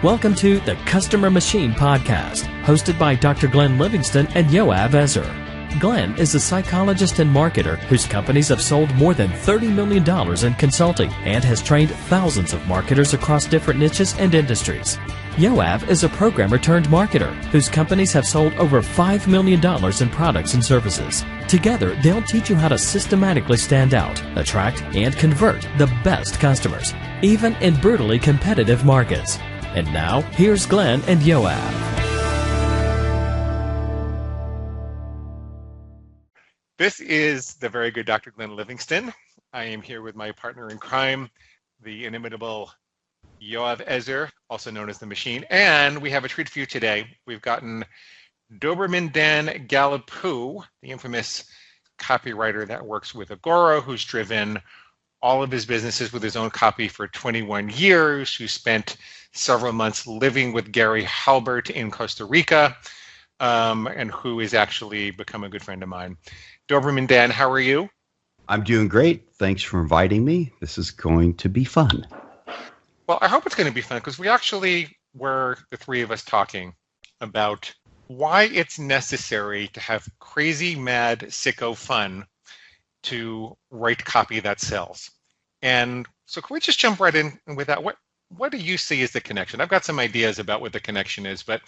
Welcome to the Customer Machine Podcast, hosted by Dr. Glenn Livingston and Yoav Ezer. Glenn is a psychologist and marketer whose companies have sold more than $30 million in consulting and has trained thousands of marketers across different niches and industries. Yoav is a programmer turned marketer whose companies have sold over $5 million in products and services. Together, they'll teach you how to systematically stand out, attract, and convert the best customers, even in brutally competitive markets. And now, here's Glenn and Yoav. This is the very good Dr. Glenn Livingston. I am here with my partner in crime, the inimitable Yoav Ezer, also known as The Machine. And we have a treat for you today. We've gotten Doberman Dan Gallapoo, the infamous copywriter that works with Agora, who's driven all of his businesses with his own copy for 21 years, who spent several months living with Gary Halbert in Costa Rica, and who is actually become a good friend of mine. Doberman Dan, how are you? I'm doing great. Thanks for inviting me. This is going to be fun. Well, I hope it's going to be fun because we actually were, the three of us, talking about why it's necessary to have crazy-mad-sicko-fun to write copy that sells. And so can we just jump right in with that? What do you see as the connection? I've got some ideas about what the connection is, but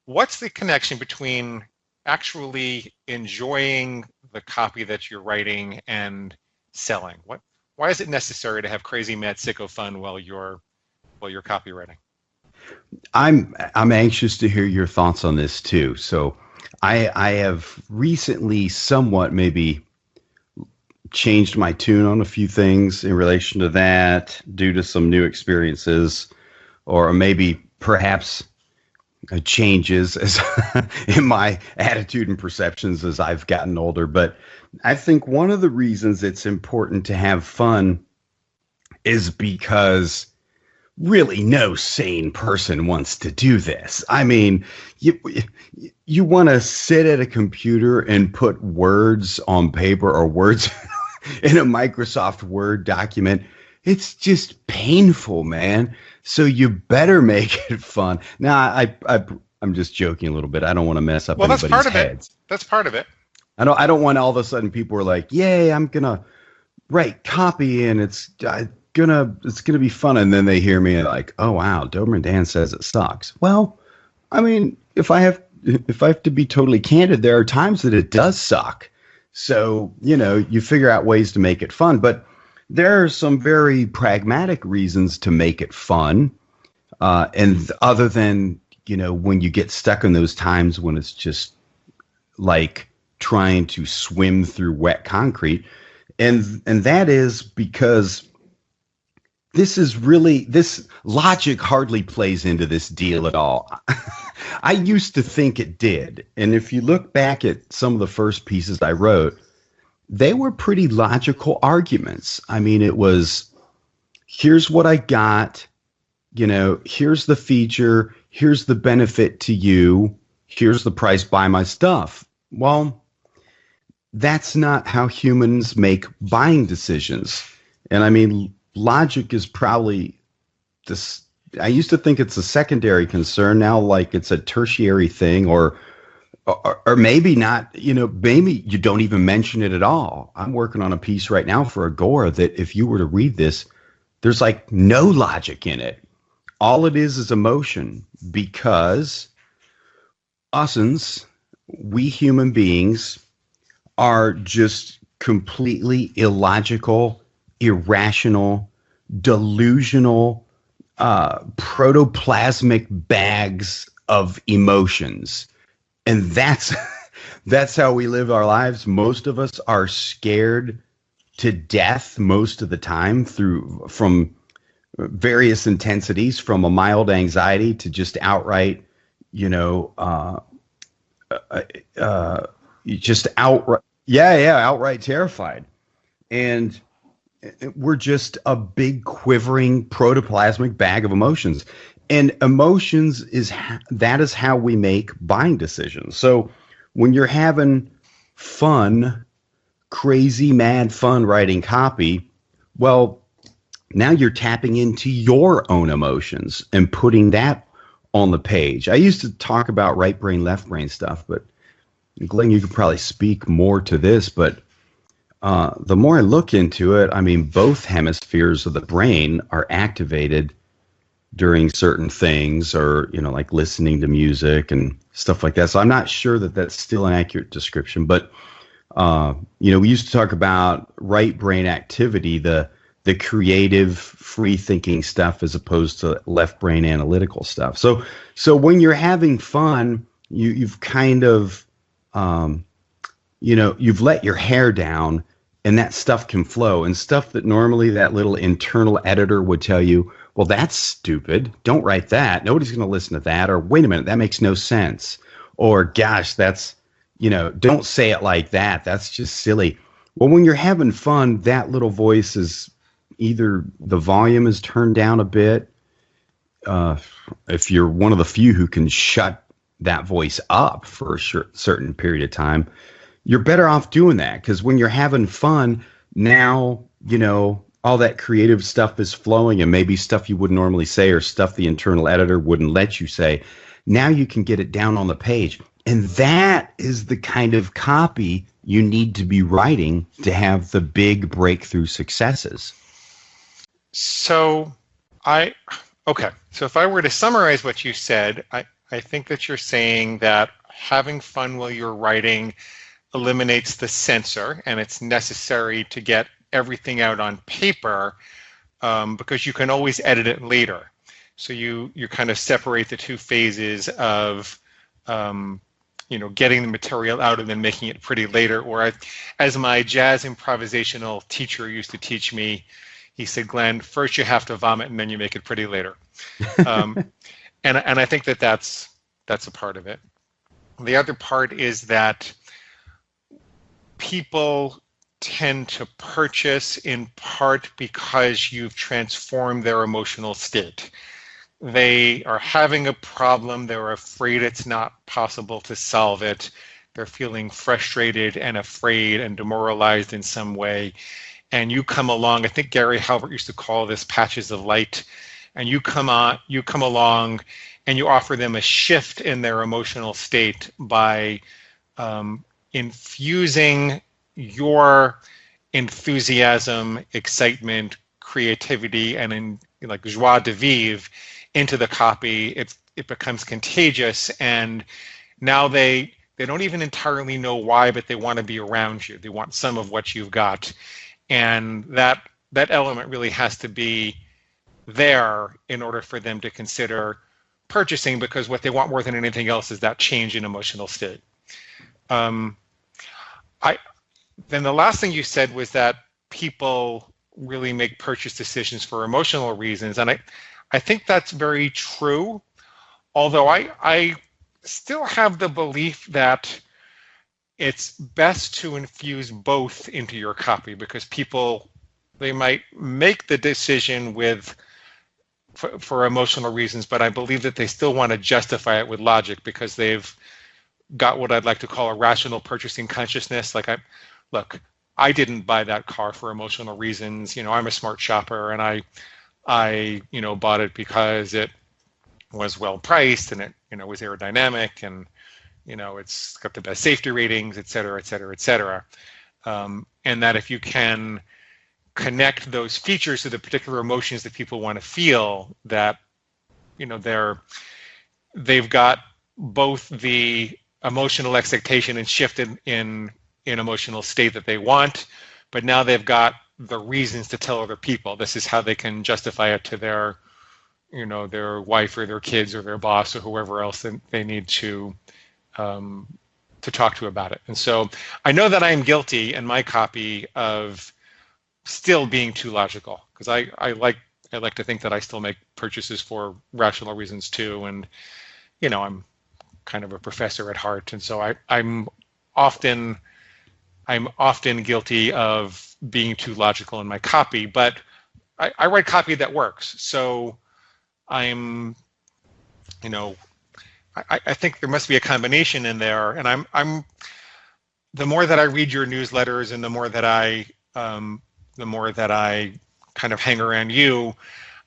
what's the connection between actually enjoying the copy that you're writing and selling? Why is it necessary to have crazy-mad-sicko-fun while you're copywriting? I'm anxious to hear your thoughts on this too. So I have recently somewhat maybe changed my tune on a few things in relation to that due to some new experiences, or maybe perhaps changes as in my attitude and perceptions as I've gotten older. But I think one of the reasons it's important to have fun is because really no sane person wants to do this. I mean, you want to sit at a computer and put words on paper or words in a Microsoft Word document. It's just painful, man. So you better make it fun. Now, I'm just joking a little bit. I don't want to mess up anybody's heads. That's part of it. I don't want all of a sudden people are like, yay, I'm going to write copy and it's gonna be fun. And then they hear me like, oh, wow, Doberman Dan says it sucks. Well, I mean, if I have to be totally candid, there are times that it does suck. So, you figure out ways to make it fun. But there are some very pragmatic reasons to make it fun. And other than, when you get stuck in those times when it's just like trying to swim through wet concrete. And that is because this logic hardly plays into this deal at all. I used to think it did. And if you look back at some of the first pieces I wrote, they were pretty logical arguments. I mean, it was, here's what I got, here's the feature, here's the benefit to you, here's the price, buy my stuff. Well, that's not how humans make buying decisions. And I mean, logic is probably this. I used to think it's a secondary concern. Now, like it's a tertiary thing, or maybe not. Maybe you don't even mention it at all. I'm working on a piece right now for Agora that if you were to read this, there's like no logic in it. All it is emotion, because we human beings are just completely illogical, irrational, delusional, protoplasmic bags of emotions. And that's how we live our lives. Most of us are scared to death most of the time from various intensities, from a mild anxiety to just outright, outright terrified. And we're just a big quivering protoplasmic bag of emotions. And emotions is how we make buying decisions. So when you're having fun, crazy, mad fun writing copy, well, now you're tapping into your own emotions and putting that on the page. I used to talk about right brain, left brain stuff, but Glenn, you could probably speak more to this, but the more I look into it, I mean, both hemispheres of the brain are activated during certain things, or, you know, like listening to music and stuff like that. So I'm not sure that that's still an accurate description, but, you know, we used to talk about right brain activity, the creative, free thinking stuff, as opposed to left brain analytical stuff. So when you're having fun, you've kind of, you know, you've let your hair down, and that stuff can flow, and stuff that normally that little internal editor would tell you, well, that's stupid. Don't write that. Nobody's going to listen to that. Or wait a minute, that makes no sense. Or gosh, that's, you know, don't say it like that. That's just silly. Well, when you're having fun, that little voice is either the volume is turned down a bit. If you're one of the few who can shut that voice up for a certain period of time, you're better off doing that, because when you're having fun, now, you know, all that creative stuff is flowing, and maybe stuff you wouldn't normally say, or stuff the internal editor wouldn't let you say. Now you can get it down on the page. And that is the kind of copy you need to be writing to have the big breakthrough successes. So if I were to summarize what you said, I think that you're saying that having fun while you're writing eliminates the censor, and it's necessary to get everything out on paper, because you can always edit it later. So you kind of separate the two phases of you know, getting the material out and then making it pretty later. Or as my jazz improvisational teacher used to teach me, he said, Glenn, first you have to vomit and then you make it pretty later. And I think that that's a part of it. The other part is that people tend to purchase in part because you've transformed their emotional state. They are having a problem. They're afraid it's not possible to solve it. They're feeling frustrated and afraid and demoralized in some way. And you come along, I think Gary Halbert used to call this patches of light, and you come along and you offer them a shift in their emotional state by infusing your enthusiasm, excitement, creativity, and like joie de vivre into the copy. It becomes contagious, and now they don't even entirely know why, but they want to be around you. They want some of what you've got, and that element really has to be there in order for them to consider purchasing, because what they want more than anything else is that change in emotional state. Then the last thing you said was that people really make purchase decisions for emotional reasons, and I think that's very true, although I still have the belief that it's best to infuse both into your copy, because people, they might make the decision for emotional reasons, but I believe that they still want to justify it with logic, because they've got what I'd like to call a rational purchasing consciousness. Like, I didn't buy that car for emotional reasons. You know, I'm a smart shopper, and I you know, bought it because it was well priced, and it, you know, was aerodynamic, and, you know, it's got the best safety ratings, et cetera, et cetera, et cetera. And that if you can connect those features to the particular emotions that people want to feel, that, you know, they've got both the emotional expectation and shift in emotional state that they want, but now they've got the reasons to tell other people. This is how they can justify it to their, you know, their wife or their kids or their boss or whoever else they need to talk to about it. And so I know that I am guilty in my copy of still being too logical, because I like to think that I still make purchases for rational reasons too. And, you know, I'm kind of a professor at heart, and so I'm often guilty of being too logical in my copy, but I write copy that works. So I'm, you know, I think there must be a combination in there, and I'm the more that I read your newsletters and the more that I kind of hang around you,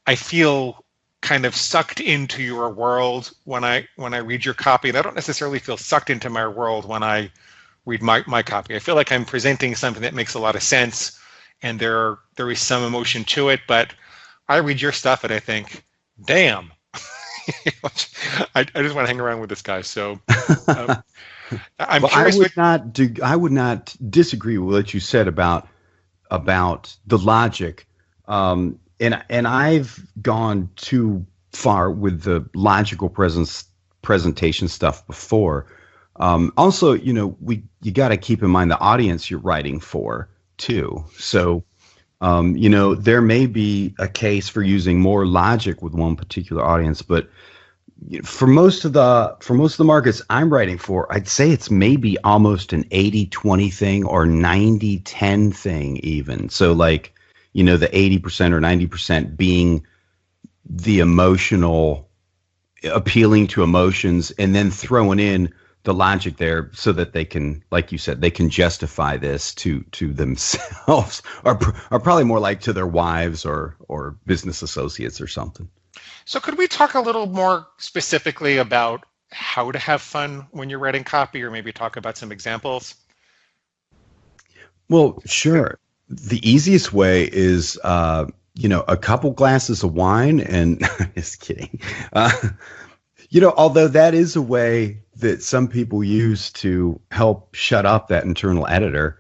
I feel kind of sucked into your world when I read your copy, and I don't necessarily feel sucked into my world when I read my copy. I feel like I'm presenting something that makes a lot of sense, and there is some emotion to it. But I read your stuff and I think, damn, I just want to hang around with this guy. So I'm curious. I would not disagree with what you said about the logic. And I've gone too far with the logical presentation stuff before. Also, you got to keep in mind the audience you're writing for too. So, there may be a case for using more logic with one particular audience, but for most of the markets I'm writing for, I'd say it's maybe almost an 80-20 thing or 90-10 thing even. So like, the 80% or 90% being the emotional, appealing to emotions, and then throwing in the logic there so that they can, like you said, they can justify this to themselves, or probably more like to their wives or business associates or something. So could we talk a little more specifically about how to have fun when you're writing copy, or maybe talk about some examples? Well, sure. The easiest way is, a couple glasses of wine and just kidding. Although that is a way that some people use to help shut up that internal editor.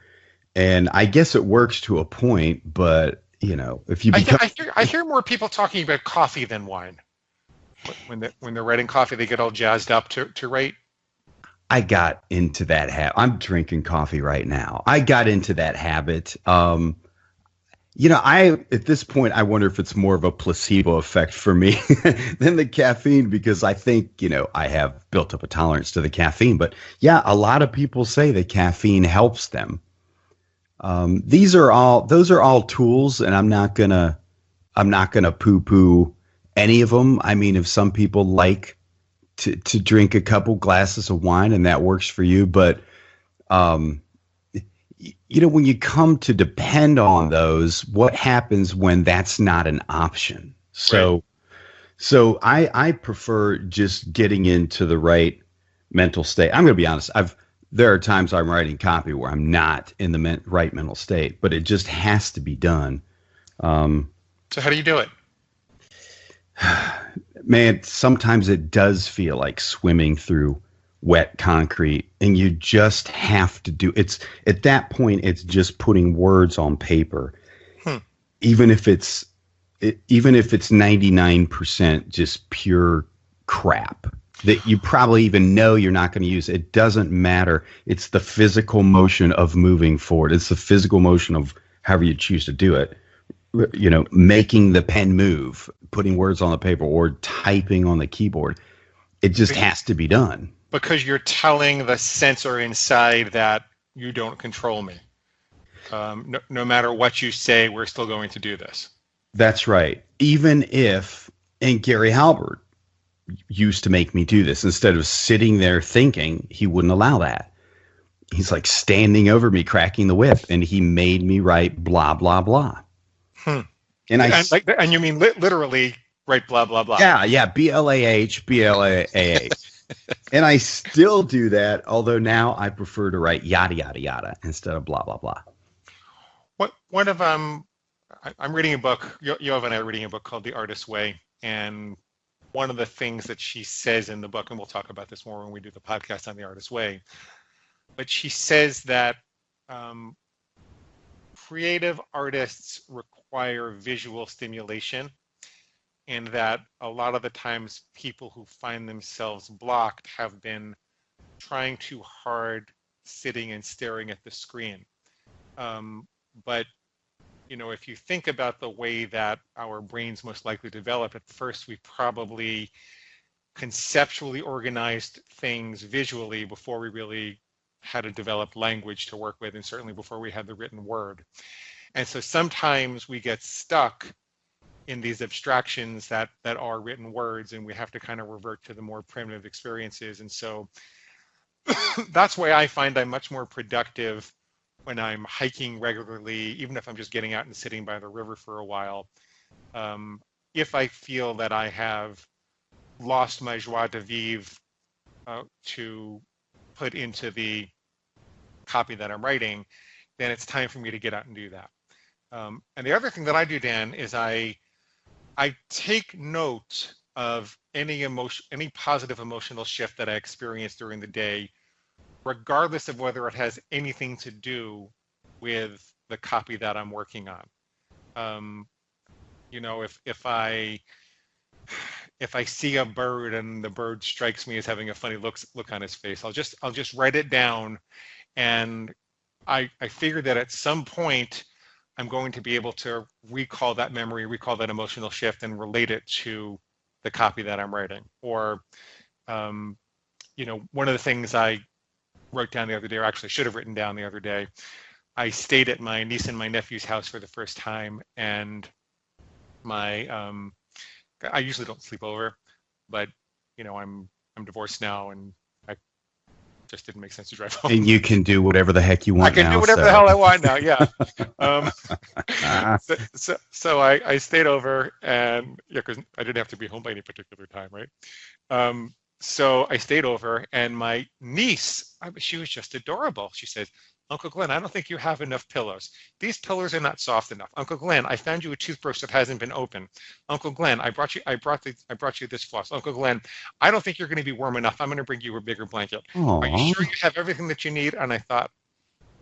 And I guess it works to a point, but if you become... I hear more people talking about coffee than wine. When they're writing coffee, they get all jazzed up to write. I got into that habit. I'm drinking coffee right now. I got into that habit. At this point, I wonder if it's more of a placebo effect for me than the caffeine, because I think, I have built up a tolerance to the caffeine. But yeah, a lot of people say that caffeine helps them. Those are all tools, and I'm not gonna poo-poo any of them. I mean, if some people like to drink a couple glasses of wine and that works for you, but when you come to depend on those, what happens when that's not an option? So I prefer just getting into the right mental state. I'm going to be honest. There are times I'm writing copy where I'm not in the right mental state, but it just has to be done. So how do you do it? Man, sometimes it does feel like swimming through wet concrete, and you just have to do it's at that point. It's just putting words on paper, even if it's 99% just pure crap that you probably even know you're not going to use. It doesn't matter. It's the physical motion of moving forward. It's the physical motion of however you choose to do it. Making the pen move, putting words on the paper, or typing on the keyboard. It just has to be done. Because you're telling the sensor inside that you don't control me. No matter what you say, we're still going to do this. That's right. Even if, and Gary Halbert used to make me do this. Instead of sitting there thinking, he wouldn't allow that. He's like standing over me, cracking the whip, and he made me write blah, blah, blah. And you mean literally write blah, blah, blah. Yeah, BLAH, BLAAH. And I still do that, although now I prefer to write yada, yada, yada instead of blah, blah, blah. I'm reading a book, Yoav and I are reading a book called The Artist's Way, and one of the things that she says in the book, and we'll talk about this more when we do the podcast on The Artist's Way, but she says that creative artists require visual stimulation, and that a lot of the times people who find themselves blocked have been trying too hard sitting and staring at the screen. But if you think about the way that our brains most likely developed, at first we probably conceptually organized things visually before we really had a developed language to work with, and certainly before we had the written word. And so sometimes we get stuck in these abstractions that are written words, and we have to kind of revert to the more primitive experiences. And so that's why I find I'm much more productive when I'm hiking regularly, even if I'm just getting out and sitting by the river for a while. if I feel that I have lost my joie de vivre to put into the copy that I'm writing, then it's time for me to get out and do that. And the other thing that I do, Dan, is I take note of any positive emotional shift that I experience during the day, regardless of whether it has anything to do with the copy that I'm working on. If I see a bird and the bird strikes me as having a funny look on his face, I'll just write it down, and I figure that at some point I'm going to be able to recall that memory, recall that emotional shift, and relate it to the copy that I'm writing. Or, one of the things I wrote down the other day, or actually should have written down the other day, I stayed at my niece and my nephew's house for the first time, and I usually don't sleep over, but I'm divorced now, and I just didn't make sense to drive home. And you can do whatever the heck you want now. I can do whatever the hell I want now, yeah. So I stayed over, and because I didn't have to be home by any particular time, right? So I stayed over, and my niece, she was just adorable. She said, "Uncle Glenn, I don't think you have enough pillows. These pillows are not soft enough. Uncle Glenn, I found you a toothbrush that hasn't been opened. Uncle Glenn, I brought you this floss. Uncle Glenn, I don't think you're going to be warm enough. I'm going to bring you a bigger blanket. Aww. Are you sure you have everything that you need?" And I thought,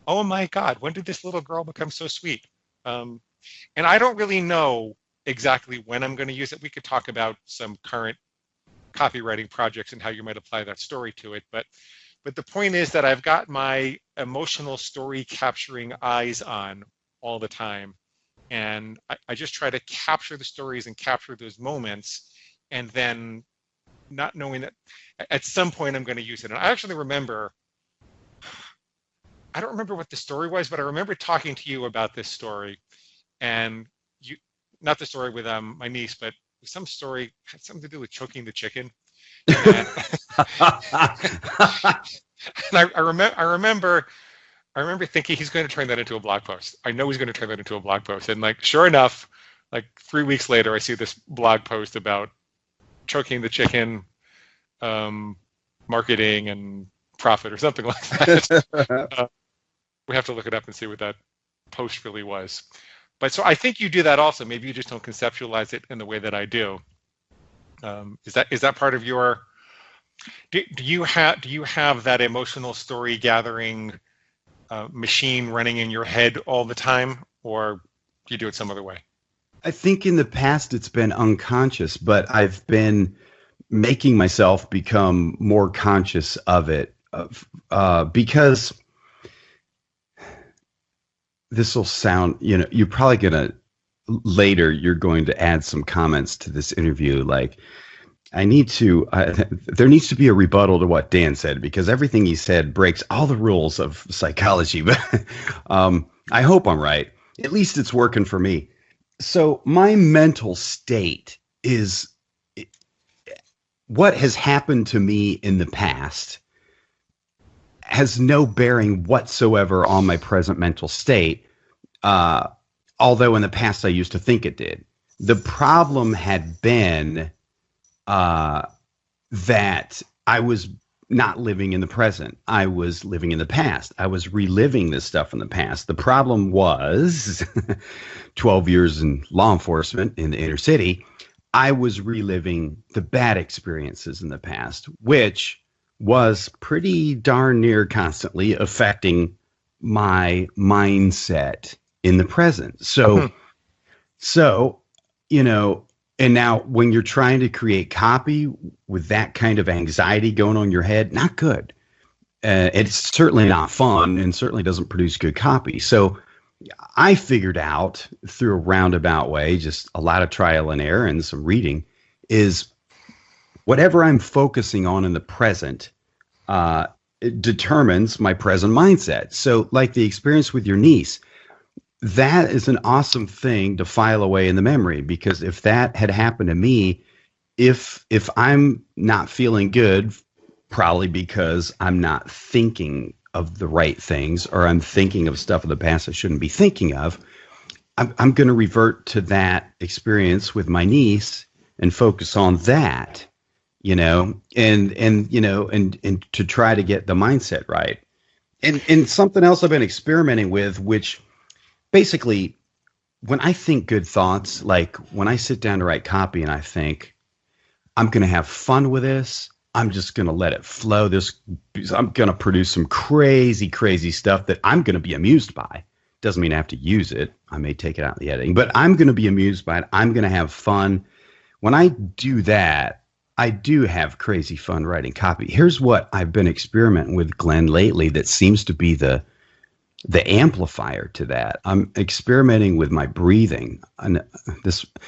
oh my God, when did this little girl become so sweet? And I don't really know exactly when I'm going to use it. We could talk about some current copywriting projects and how you might apply that story to it, but the point is that I've got my emotional story capturing eyes on all the time, and I just try to capture the stories and capture those moments, and then not knowing that at some point I'm going to use it. And I actually remember, I don't remember what the story was, but I remember talking to you about this story, and not the story with my niece, but some story had something to do with choking the chicken. And, and I remember thinking he's going to turn that into a blog post. I know he's going to turn that into a blog post. And sure enough, 3 weeks later, I see this blog post about choking the chicken, marketing and profit or something like that. We have to look it up and see what that post really was. But so I think you do that also. Maybe you just don't conceptualize it in the way that I do. Is that part of your? Do you have that emotional story gathering machine running in your head all the time, or do you do it some other way? I think in the past it's been unconscious, but I've been making myself become more conscious of it because this will sound, you're probably going to add some comments to this interview. There needs to be a rebuttal to what Dan said, because everything he said breaks all the rules of psychology. But I hope I'm right. At least it's working for me. So my mental state is what has happened to me in the past has no bearing whatsoever on my present mental state, although in the past I used to think it did. The problem had been that I was not living in the present. I was living in the past. I was reliving this stuff in the past. The problem was 12 years in law enforcement in the inner city, I was reliving the bad experiences in the past, which was pretty darn near constantly affecting my mindset in the present. So, and now when you're trying to create copy with that kind of anxiety going on in your head, not good. It's certainly not fun and certainly doesn't produce good copy. So I figured out through a roundabout way, just a lot of trial and error and some reading, is whatever I'm focusing on in the present, it determines my present mindset. So like the experience with your niece, that is an awesome thing to file away in the memory, because if that had happened to me, if I'm not feeling good, probably because I'm not thinking of the right things, or I'm thinking of stuff in the past I shouldn't be thinking of, I'm going to revert to that experience with my niece and focus on that, and to try to get the mindset right. And something else I've been experimenting with, which basically, when I think good thoughts, like when I sit down to write copy and I think, I'm going to have fun with this, I'm just going to let it flow. I'm going to produce some crazy, crazy stuff that I'm going to be amused by. Doesn't mean I have to use it. I may take it out in the editing, but I'm going to be amused by it. I'm going to have fun. When I do that, I do have crazy fun writing copy. Here's what I've been experimenting with, Glenn, lately that seems to be the amplifier to that. I'm experimenting with my breathing. And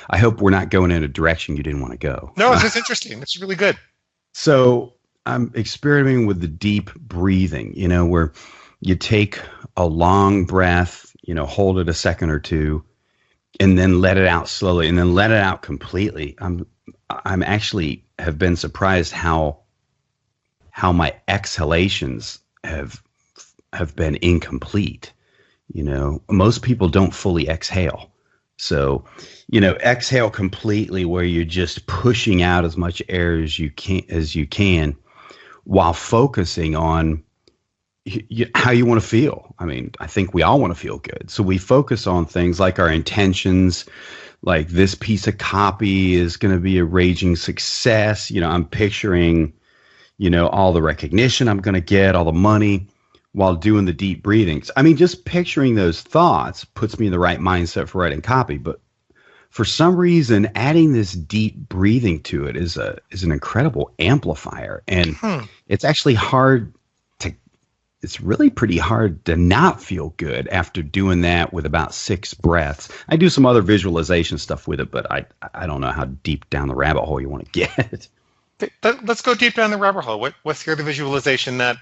I hope we're not going in a direction you didn't want to go. No, it's just interesting. It's really good. So I'm experimenting with the deep breathing, where you take a long breath, hold it a second or two, and then let it out slowly, and then let it out completely. I'm actually have been surprised how my exhalations have been incomplete. Most people don't fully exhale. So, exhale completely, where you're just pushing out as much air as you can while focusing on how you want to feel. I mean, I think we all want to feel good. So we focus on things like our intentions, like this piece of copy is going to be a raging success. I'm picturing, all the recognition I'm going to get, all the money, while doing the deep breathings. I mean, just picturing those thoughts puts me in the right mindset for writing copy. But for some reason, adding this deep breathing to it is an incredible amplifier. And it's actually it's really pretty hard to not feel good after doing that with about 6 breaths. I do some other visualization stuff with it, but I don't know how deep down the rabbit hole you want to get. Let's go deep down the rabbit hole. What's the other visualization that?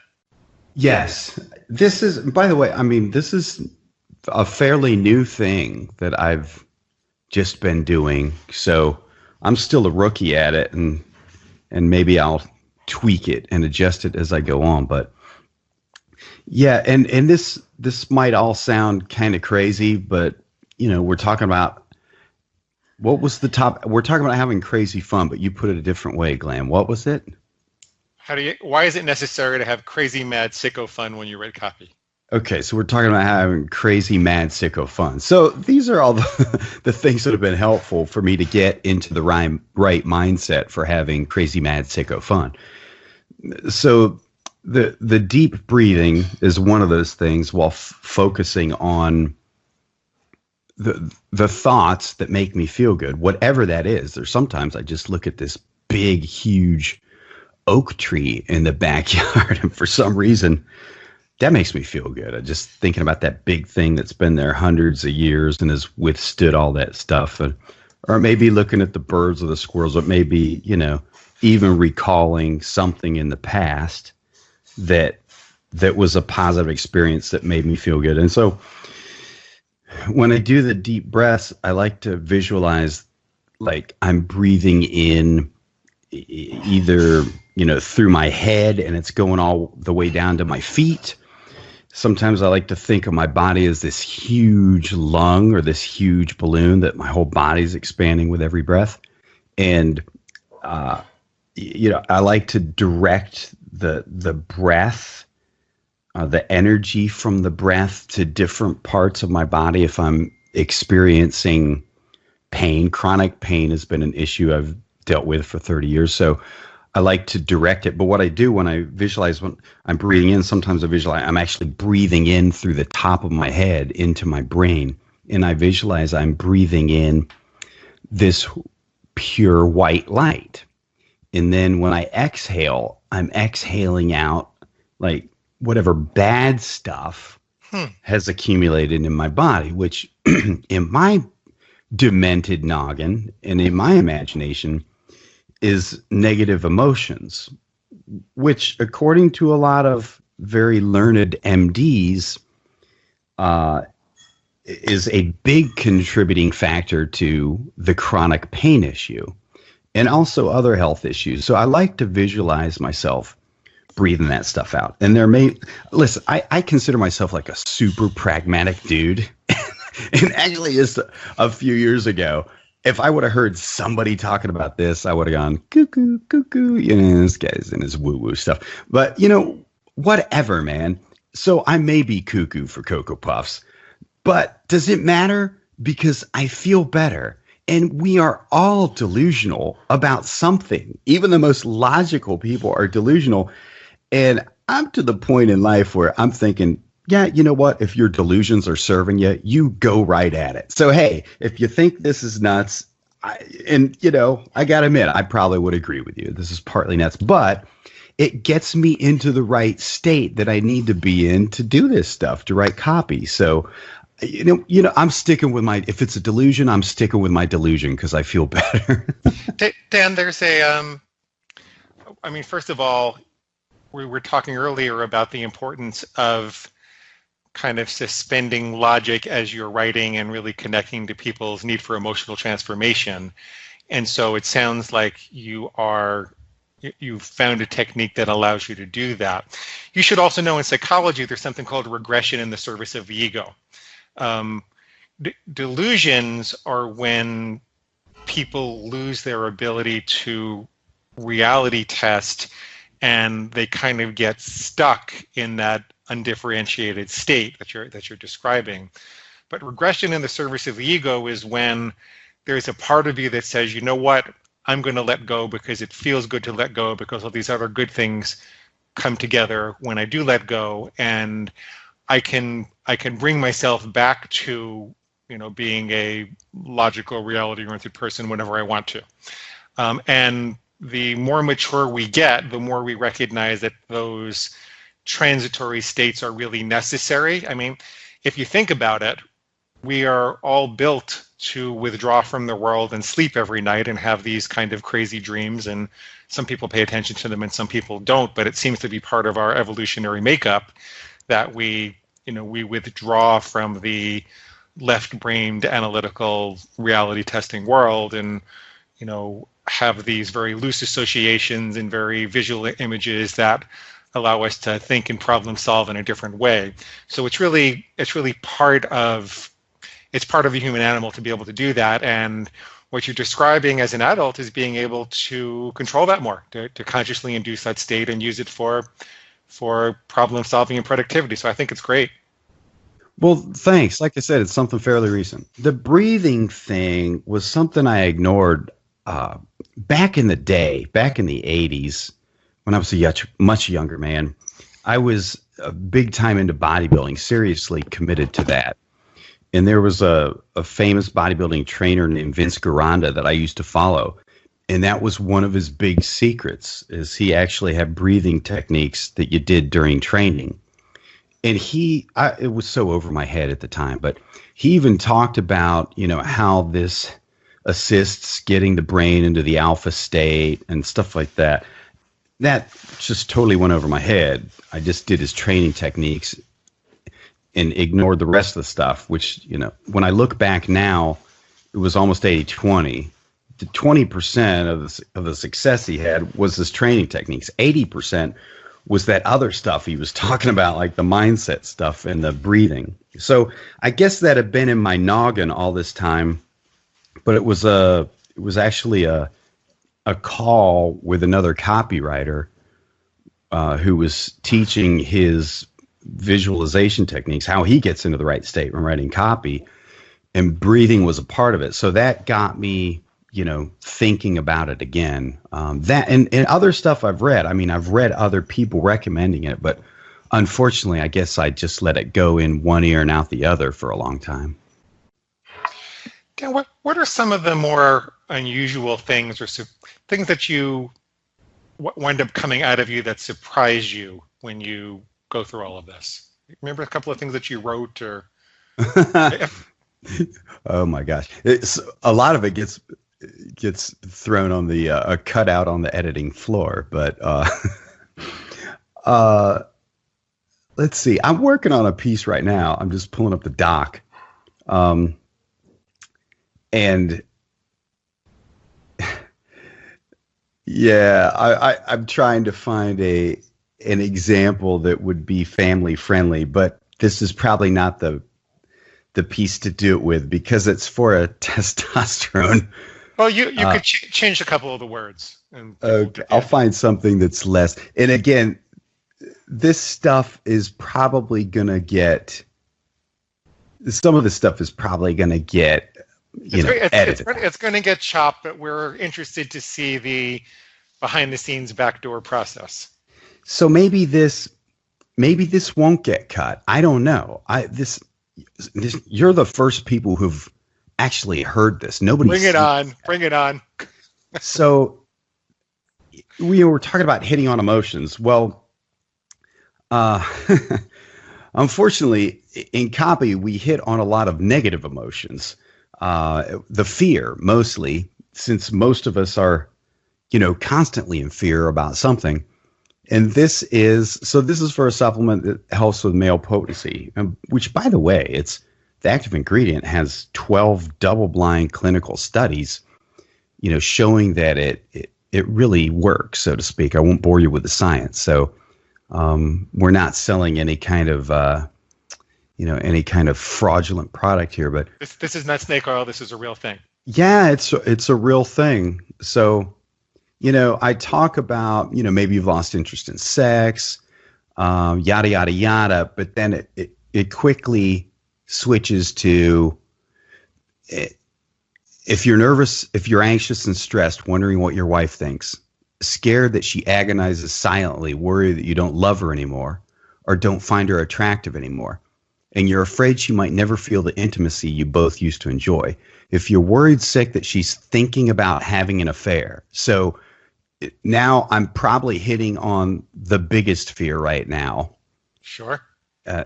Yes. This is, by the way, this is a fairly new thing that I've just been doing. So I'm still a rookie at it, and maybe I'll tweak it and adjust it as I go on. But yeah, and this might all sound kind of crazy, but we're talking about what was the top? We're talking about having crazy fun, but you put it a different way, Glenn. What was it? Why is it necessary to have crazy, mad, sicko fun when you write copy? Okay, so we're talking about having crazy, mad, sicko fun. So these are all the things that have been helpful for me to get into the right mindset for having crazy, mad, sicko fun. So the deep breathing is one of those things, while focusing on the thoughts that make me feel good, whatever that is. There's sometimes I just look at this big, huge oak tree in the backyard, and for some reason that makes me feel good. I'm just thinking about that big thing that's been there hundreds of years and has withstood all that stuff. Or maybe looking at the birds or the squirrels, or maybe, even recalling something in the past that was a positive experience that made me feel good. And so when I do the deep breaths, I like to visualize like I'm breathing in either, through my head and it's going all the way down to my feet. Sometimes I like to think of my body as this huge lung or this huge balloon that my whole body is expanding with every breath. And, I like to direct the breath, the energy from the breath to different parts of my body. If I'm experiencing pain, chronic pain has been an issue I've dealt with for 30 years. So I like to direct it. But what I do when I visualize, when I'm breathing in, sometimes I visualize I'm actually breathing in through the top of my head into my brain. And I visualize I'm breathing in this pure white light. And then when I exhale, I'm exhaling out like whatever bad stuff has accumulated in my body, which in my demented noggin and in my imagination is negative emotions, which according to a lot of very learned MDs is a big contributing factor to the chronic pain issue and also other health issues. So I like to visualize myself breathing that stuff out. And listen, I consider myself like a super pragmatic dude. And actually, just a few years ago, if I would have heard somebody talking about this, I would have gone, cuckoo, cuckoo, this guy's in his woo-woo stuff. But, whatever, man. So I may be cuckoo for Cocoa Puffs, but does it matter? Because I feel better. And we are all delusional about something. Even the most logical people are delusional. And I'm to the point in life where I'm thinking, yeah, you know what? If your delusions are serving you, you go right at it. So, hey, if you think this is nuts, I got to admit, I probably would agree with you. This is partly nuts, but it gets me into the right state that I need to be in to do this stuff, to write copy. So, I'm sticking with if it's a delusion, I'm sticking with my delusion because I feel better. Dan, there's first of all, we were talking earlier about the importance of kind of suspending logic as you're writing and really connecting to people's need for emotional transformation. And so it sounds like you've found a technique that allows you to do that. You should also know in psychology, there's something called regression in the service of the ego. Delusions are when people lose their ability to reality test and they kind of get stuck in that undifferentiated state that you're describing. But regression in the service of the ego is when there's a part of you that says, you know what, I'm going to let go because it feels good to let go because all these other good things come together when I do let go, and I can bring myself back to being a logical, reality-oriented person whenever I want to. And the more mature we get, the more we recognize that those transitory states are really necessary. I mean, if you think about it, we are all built to withdraw from the world and sleep every night and have these kind of crazy dreams, and some people pay attention to them and some people don't, but it seems to be part of our evolutionary makeup that we withdraw from the left-brained analytical reality testing world and have these very loose associations and very visual images that allow us to think and problem solve in a different way. So it's really part of a human animal to be able to do that. And what you're describing as an adult is being able to control that more, to consciously induce that state and use it for problem solving and productivity. So I think it's great. Well, thanks. Like I said, it's something fairly recent. The breathing thing was something I ignored back in the day, back in the 80s, when I was a much younger man. I was big time into bodybuilding, seriously committed to that. And there was a famous bodybuilding trainer named Vince Garanda that I used to follow. And that was one of his big secrets, is he actually had breathing techniques that you did during training. And it was so over my head at the time, but he even talked about, how this assists getting the brain into the alpha state and stuff like that. That just totally went over my head. I just did his training techniques and ignored the rest of the stuff, which, when I look back now, it was almost 80-20. The 20% of the success he had was his training techniques. 80% was that other stuff he was talking about, like the mindset stuff and the breathing. So I guess that had been in my noggin all this time, but it was actually a call with another copywriter who was teaching his visualization techniques, how he gets into the right state when writing copy, and breathing was a part of it. So that got me, thinking about it again. That and other stuff I've read. I mean, I've read other people recommending it, but unfortunately, I guess I just let it go in one ear and out the other for a long time. Dan, what are some of the more unusual things or things that you wind up coming out of you that surprise you when you go through all of this? Remember a couple of things that you wrote or? Oh my gosh. A lot of it gets thrown on the cutout on the editing floor, but let's see. I'm working on a piece right now. I'm just pulling up the doc. And yeah, I'm trying to find an example that would be family friendly, but this is probably not the the piece to do it with because it's for a testosterone. Well, you could change a couple of the words. And Okay, I'll find something that's less. And again, this stuff is probably going to get, some of the stuff is probably going to get, edited. It's going to get chopped, but we're interested to see the behind the scenes backdoor process. So maybe this won't get cut. I don't know. This you're the first people who've actually heard this. Nobody. Bring it on. Bring it on. So we were talking about hitting on emotions. Well, unfortunately, in copy, we hit on a lot of negative emotions. The fear, mostly, since most of us are, constantly in fear about something. And this is for a supplement that helps with male potency, which, by the way, the active ingredient has 12 double-blind clinical studies, showing that it really works, so to speak. I won't bore you with the science. So we're not selling any kind of fraudulent product here, but this is not snake oil. This is a real thing. Yeah, it's a real thing. So, I talk about, maybe you've lost interest in sex, yada, yada, yada, but then it quickly switches to, if you're nervous, if you're anxious and stressed, wondering what your wife thinks, scared that she agonizes silently, worried that you don't love her anymore, or don't find her attractive anymore, and you're afraid she might never feel the intimacy you both used to enjoy. If you're worried sick that she's thinking about having an affair. So now I'm probably hitting on the biggest fear right now. Sure.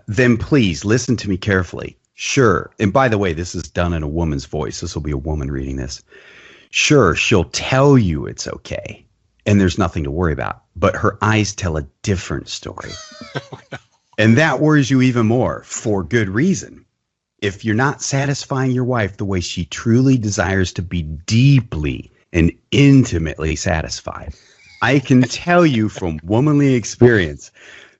Then please listen to me carefully. Sure. And by the way, this is done in a woman's voice. This will be a woman reading this. Sure, she'll tell you it's okay and there's nothing to worry about, but her eyes tell a different story. Oh, no. And that worries you even more, for good reason. If you're not satisfying your wife the way she truly desires to be deeply and intimately satisfied, I can tell you from womanly experience,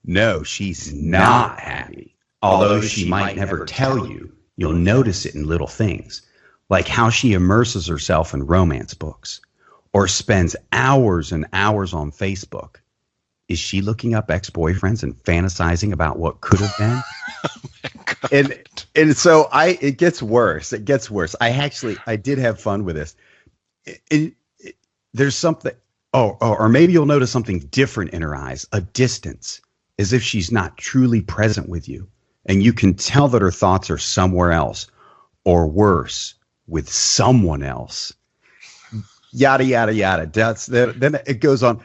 no, she's not happy. Although she might never tell you, you'll notice it in little things, like how she immerses herself in romance books or spends hours and hours on Facebook. Is she looking up ex-boyfriends and fantasizing about what could have been? Oh, and so it gets worse. It gets worse. I did have fun with this. There's something, or maybe you'll notice something different in her eyes, a distance, as if she's not truly present with you. And you can tell that her thoughts are somewhere else, or worse, with someone else. Yada, yada, yada. Then it goes on.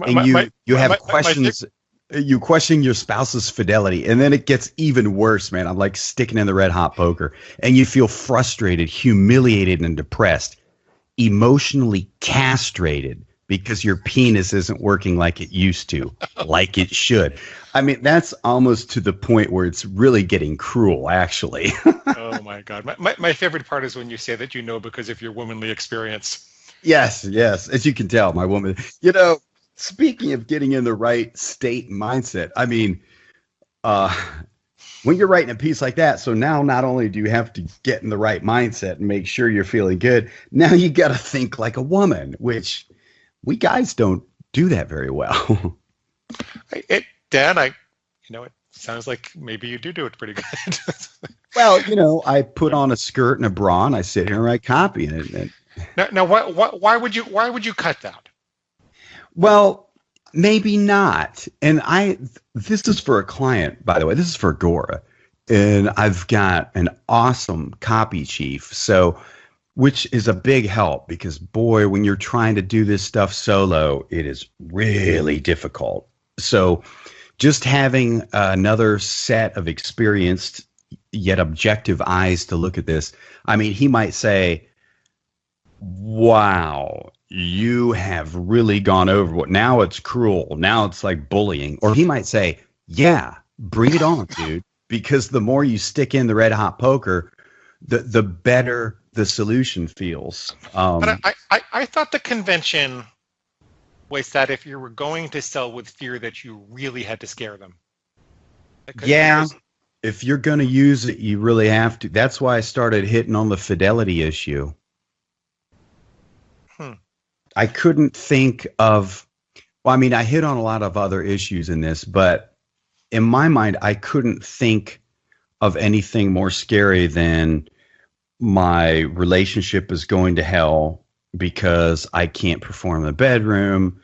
And you have questions. You question your spouse's fidelity, and then it gets even worse, man. I'm like sticking in the red hot poker, and you feel frustrated, humiliated, and depressed, emotionally castrated because your penis isn't working like it used to, like it should. I mean, that's almost to the point where it's really getting cruel, actually. Oh my God. My favorite part is when you say that because of your womanly experience. Yes. As you can tell, my woman, speaking of getting in the right state and mindset, I mean, when you're writing a piece like that, so now not only do you have to get in the right mindset and make sure you're feeling good, now you got to think like a woman, which we guys don't do that very well. Dan, it sounds like maybe you do it pretty good. Well, I put on a skirt and a bra and I sit here and write copy. Now, why would you cut that? Well, maybe not. And this is for a client, by the way. This is for Agora. And I've got an awesome copy chief. So, which is a big help because, boy, when you're trying to do this stuff solo, it is really difficult. So just having another set of experienced yet objective eyes to look at this. I mean, he might say, wow, you have really gone overboard. Now it's cruel. Now it's like bullying. Or he might say, yeah, bring it on, dude. Because the more you stick in the red hot poker, the better the solution feels. But I thought the convention was that if you were going to sell with fear that you really had to scare them. Yeah. if you're going to use it, you really have to. That's why I started hitting on the fidelity issue. I couldn't think of, well, I mean, I hit on a lot of other issues in this, but in my mind, I couldn't think of anything more scary than my relationship is going to hell because I can't perform in the bedroom,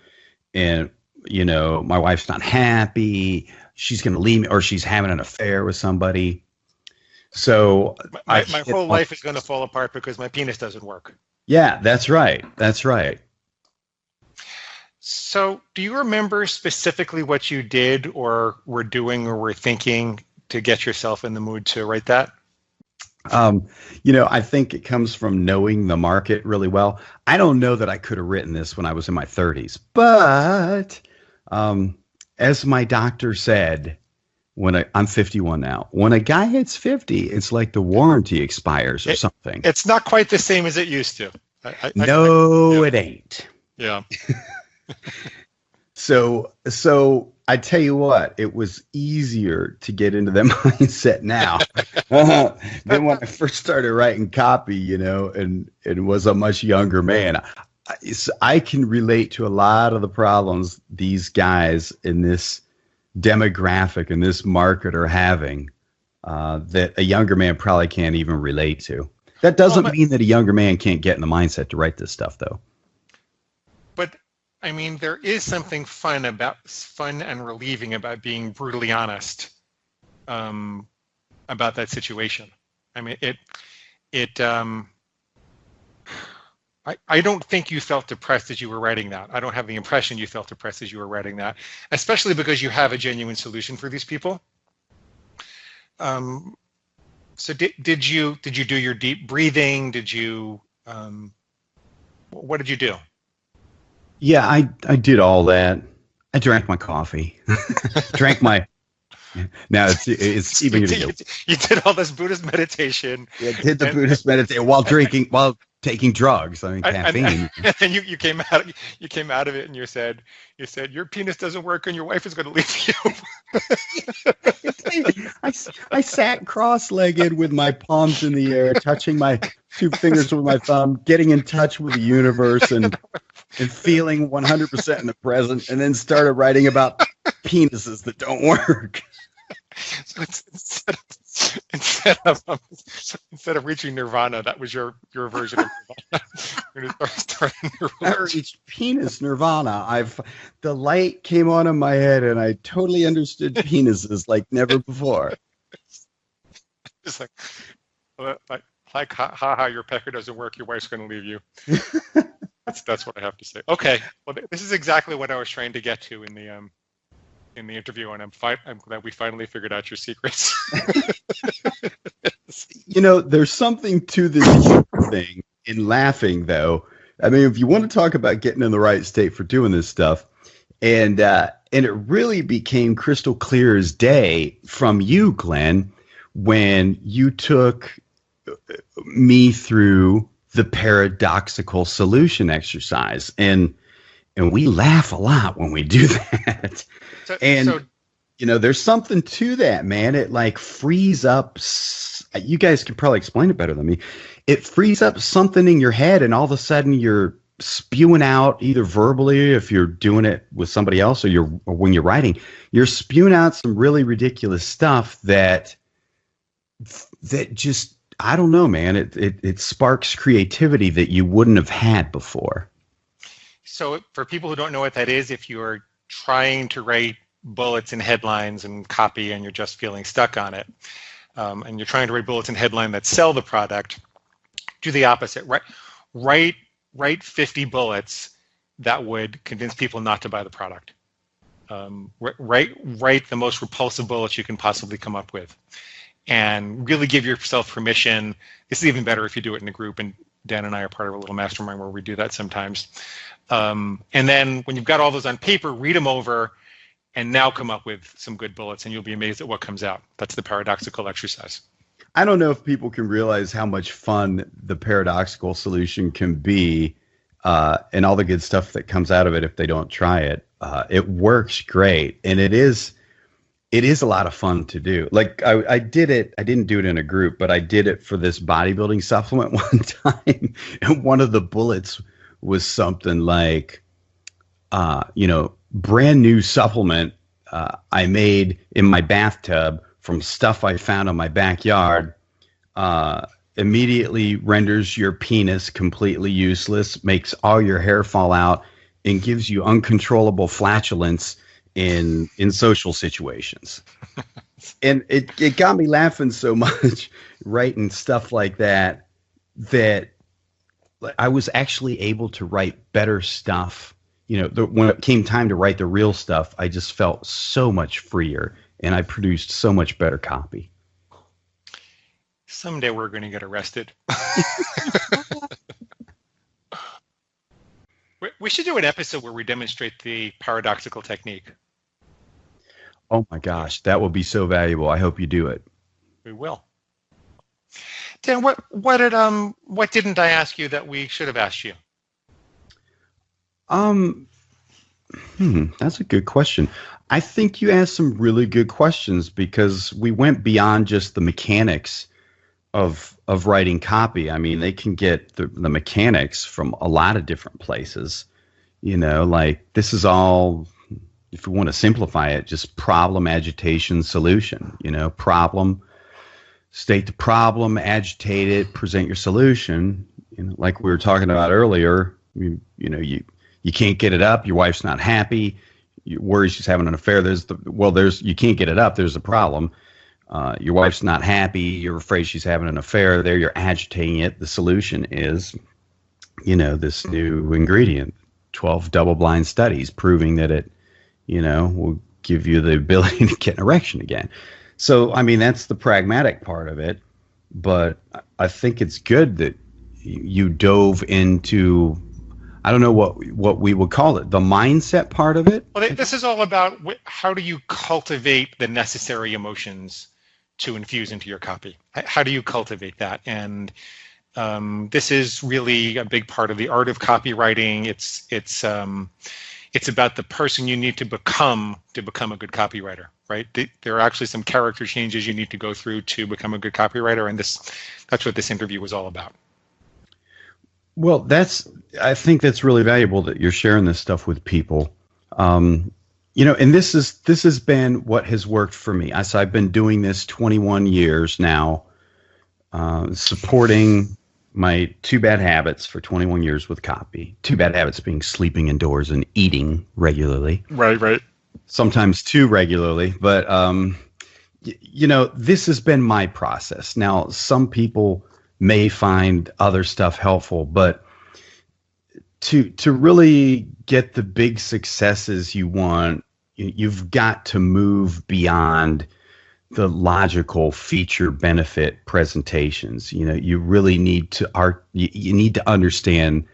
and, you know, my wife's not happy. She's going to leave me, or she's having an affair with somebody. So my whole life is going to fall apart because my penis doesn't work. Yeah, that's right. That's right. So do you remember specifically what you did or were doing or were thinking to get yourself in the mood to write that? You know, I think it comes from knowing the market really well. I don't know that I could have written this when I was in my 30s, but as my doctor said, I'm 51 now, when a guy hits 50, it's like the warranty expires or something. It's not quite the same as it used to. It ain't. Yeah. So I tell you what, it was easier to get into that mindset now than when I first started writing copy, you know, and was a much younger man. I can relate to a lot of the problems these guys in this demographic and this market are having that a younger man probably can't even relate to. That doesn't mean that a younger man can't get in the mindset to write this stuff, though. But I mean, there is something fun and relieving about being brutally honest about that situation. I mean, I don't think you felt depressed as you were writing that. I don't have the impression you felt depressed as you were writing that, especially because you have a genuine solution for these people. So did you do your deep breathing? Did you what did you do? Yeah, I did all that. I drank my coffee. Drank my. Now it's even. You did all this Buddhist meditation. Yeah, did the Buddhist meditation while taking drugs. I mean, caffeine. And you came out of it, and you said your penis doesn't work, and your wife is going to leave you. I sat cross-legged with my palms in the air, touching my two fingers with my thumb, getting in touch with the universe, and feeling 100% in the present, and then started writing about penises that don't work. So instead of reaching nirvana, that was your version of nirvana. I reached penis nirvana. The light came on in my head, and I totally understood penises like never before. It's like ha, your pecker doesn't work. Your wife's going to leave you. That's what I have to say. Okay, well, this is exactly what I was trying to get to in the interview, and I'm glad we finally figured out your secrets. You know, there's something to this thing in laughing, though. I mean, if you want to talk about getting in the right state for doing this stuff, and it really became crystal clear as day from you, Glenn, when you took me through the paradoxical solution exercise, and we laugh a lot when we do that. You know, there's something to that, man. It like frees up. You guys can probably explain it better than me. It frees up something in your head, and all of a sudden you're spewing out, either verbally if you're doing it with somebody else, or when you're writing, you're spewing out some really ridiculous stuff that just, I don't know, man. It sparks creativity that you wouldn't have had before. So for people who don't know what that is, if you're trying to write bullets and headlines and copy and you're just feeling stuck on it, and you're trying to write bullets and headline that sell the product, do the opposite. Write 50 bullets that would convince people not to buy the product. Write the most repulsive bullets you can possibly come up with, and really give yourself permission. This is even better if you do it in a group, and Dan and I are part of a little mastermind where we do that sometimes. And then when you've got all those on paper, read them over, and now come up with some good bullets, and you'll be amazed at what comes out. That's the paradoxical exercise. I don't know if people can realize how much fun the paradoxical solution can be, and all the good stuff that comes out of it if they don't try it. It works great, and it is It is a lot of fun to do. Like I did it. I didn't do it in a group, but I did it for this bodybuilding supplement one time. And one of the bullets was something like, brand new supplement I made in my bathtub from stuff I found in my backyard. Immediately renders your penis completely useless, makes all your hair fall out, and gives you uncontrollable flatulence in social situations. And it got me laughing so much writing stuff like that I was actually able to write better stuff. When it came time to write the real stuff, I just felt so much freer, and I produced so much better copy. Someday we're going to get arrested. We should do an episode where we demonstrate the paradoxical technique. Oh my gosh, that will be so valuable. I hope you do it. We will. Dan, what didn't I ask you that we should have asked you? That's a good question. I think you asked some really good questions because we went beyond just the mechanics of writing copy. I mean, they can get the mechanics from a lot of different places. Like this is all, if we want to simplify it, just problem, agitation, solution. Problem, state the problem, agitate it, present your solution. Like we were talking about earlier, you can't get it up. Your wife's not happy. You worry she's having an affair. You can't get it up. There's a problem. Your wife's not happy. You're afraid she's having an affair. There, you're agitating it. The solution is, this new ingredient, 12 double-blind studies proving that it, will give you the ability to get an erection again. So, I mean, that's the pragmatic part of it. But I think it's good that you dove into, I don't know what we would call it, the mindset part of it. Well, this is all about how do you cultivate the necessary emotions to infuse into your copy? How do you cultivate that? And this is really a big part of the art of copywriting. It's about the person you need to become a good copywriter, right? There are actually some character changes you need to go through to become a good copywriter, and that's what this interview was all about. Well, I think that's really valuable that you're sharing this stuff with people. And this has been what has worked for me. I've been doing this 21 years now, supporting my 2 bad habits for 21 years with copy. 2 bad habits being sleeping indoors and eating regularly. Right. Sometimes too regularly, but this has been my process. Now, some people may find other stuff helpful, but to really get the big successes you want, you've got to move beyond the logical feature benefit presentations. You really need to you need to understand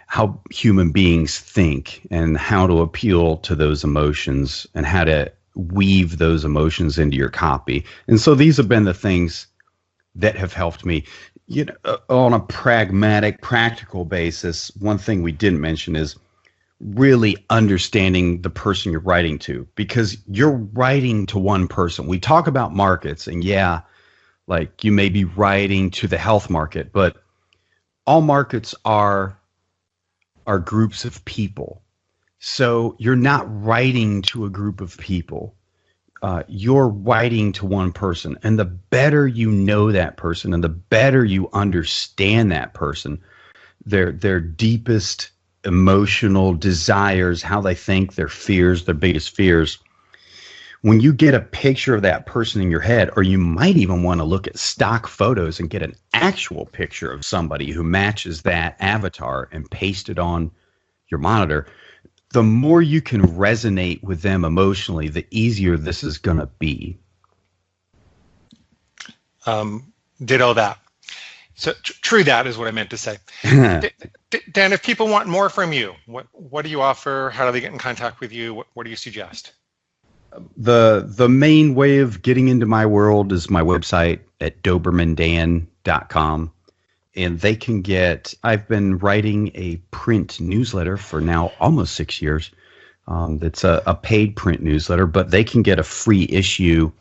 how human beings think and how to appeal to those emotions and how to weave those emotions into your copy. And so these have been the things that have helped me. On a pragmatic, practical basis, one thing we didn't mention is really understanding the person you're writing to, because you're writing to one person. We talk about markets, and like you may be writing to the health market, but all markets are groups of people. So you're not writing to a group of people. You're writing to one person, and the better you know that person and the better you understand that person, their deepest emotional desires, how they think, their fears, their biggest fears. When you get a picture of that person in your head, or you might even want to look at stock photos and get an actual picture of somebody who matches that avatar and paste it on your monitor, the more you can resonate with them emotionally, the easier this is going to be. Ditto that. So true, that is what I meant to say. Dan, if people want more from you, what do you offer? How do they get in contact with you? What do you suggest? The main way of getting into my world is my website at dobermandan.com. And they can I've been writing a print newsletter for now almost 6 years. It's a paid print newsletter, but they can get a free issue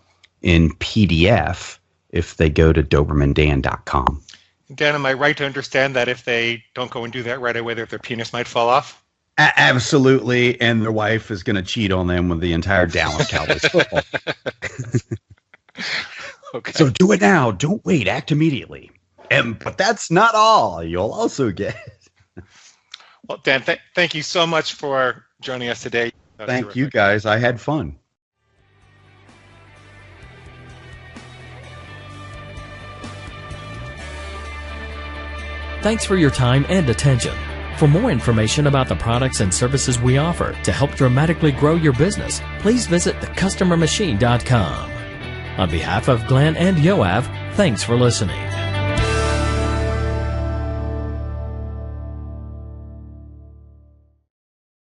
in PDF if they go to dobermandan.com. Dan, am I right to understand that if they don't go and do that right away, that their penis might fall off? Absolutely, and their wife is going to cheat on them with the entire Dallas Cowboys football. Okay. So do it now. Don't wait. Act immediately. But that's not all. You'll also get. Well, Dan, thank you so much for joining us today. Thank you, guys. I had fun. Thanks for your time and attention. For more information about the products and services we offer to help dramatically grow your business, please visit thecustomermachine.com. On behalf of Glenn and Yoav, thanks for listening.